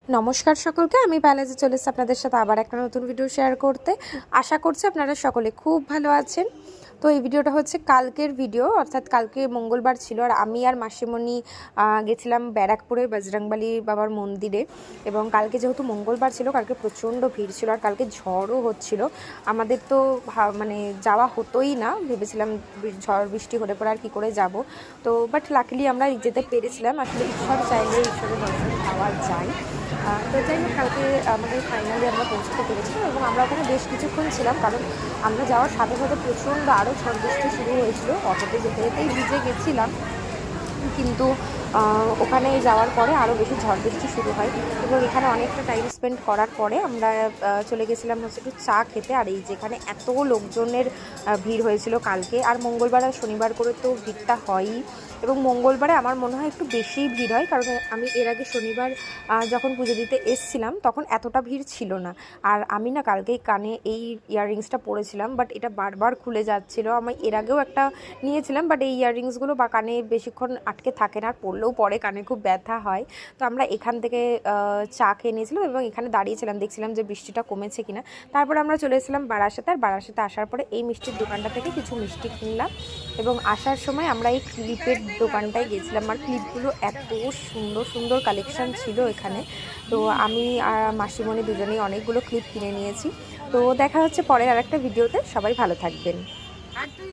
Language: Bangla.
নমস্কার সকলকে, আমি বালাজি চলে এসেছি আপনাদের সাথে আবার একটা নতুন ভিডিও শেয়ার করতে। আশা করছি আপনারা সকলে খুব ভালো আছেন। তো এই ভিডিওটা হচ্ছে কালকের ভিডিও, অর্থাৎ কালকে মঙ্গলবার ছিল আর আমি আর মাসিমণি গেছিলাম ব্যারাকপুরে বজরংবলী বাবার মন্দিরে। এবং কালকে যেহেতু মঙ্গলবার ছিল, কালকে প্রচণ্ড ভিড় ছিল আর কালকে ঝড়ও হচ্ছিল। আমাদের তো মানে যাওয়া হতোই না, ভেবেছিলাম ঝড় বৃষ্টি হলে পরে আর কী করে যাব। তো বাট লাকিলি আমরা যেতে পেরেছিলাম। আসলে ঈশ্বর চাইলে ঈশ্বরের দর্শন পাওয়া যায়। তো যাই হোক, কালকে আমাদের ফাইনালি আমরা পৌঁছতে পেরেছিলাম এবং আমরা ওখানে বেশ কিছুক্ষণ ছিলাম, কারণ আমরা যাওয়ার সাথে সাথে প্রচণ্ড আরও ঝড় বৃষ্টি শুরু হয়েছিল। অটোতে যেতে যেতেই ভিজে গেছিলাম, কিন্তু ওখানে যাওয়ার পরে আরও বেশি ঝড় বৃষ্টি শুরু হয় এবং এখানে অনেকটা টাইম স্পেন্ড করার পরে আমরা চলে গেছিলাম হচ্ছে একটু চা খেতে। আর এই যেখানে এত লোকজনের ভিড় হয়েছিল কালকে, আর মঙ্গলবার আর শনিবার করে তো ভিড়টা হয়ই, এবং মঙ্গলবারে আমার মনে হয় একটু বেশিই ভিড় হয়, কারণ আমি এর আগে শনিবার যখন পুজো দিতে এসছিলাম তখন এতটা ভিড় ছিল না। আর আমি না কালকেই কানে এই ইয়াররিংসটা পরেছিলাম, বাট এটা বারবার খুলে যাচ্ছিলো। আমি এর আগেও একটা নিয়েছিলাম, বাট এই ইয়াররিংসগুলো বা কানে বেশিক্ষণ আটকে থাকে না, আর পরলেও পরে কানে খুব ব্যথা হয়। তো আমরা এখান থেকে চা খেয়ে নিয়েছিলাম এবং এখানে দাঁড়িয়েছিলাম, দেখছিলাম যে বৃষ্টিটা কমেছে কিনা। তারপরে আমরা চলে এসেছিলাম বারাসাতে। আর বারাসাতে আসার পরে এই মিষ্টির দোকানটা থেকে কিছু মিষ্টি কিনলাম এবং আসার সময় আমরা এই ক্লিপের দোকানটায় গেছিলাম। আর ক্লিপগুলো এত সুন্দর সুন্দর কালেকশান ছিল এখানে। তো আমি আর মাসিমণি দুজনেই অনেকগুলো ক্লিপ কিনে নিয়েছি। তো দেখা হচ্ছে পরের আরেকটা ভিডিওতে। সবাই ভালো থাকবেন।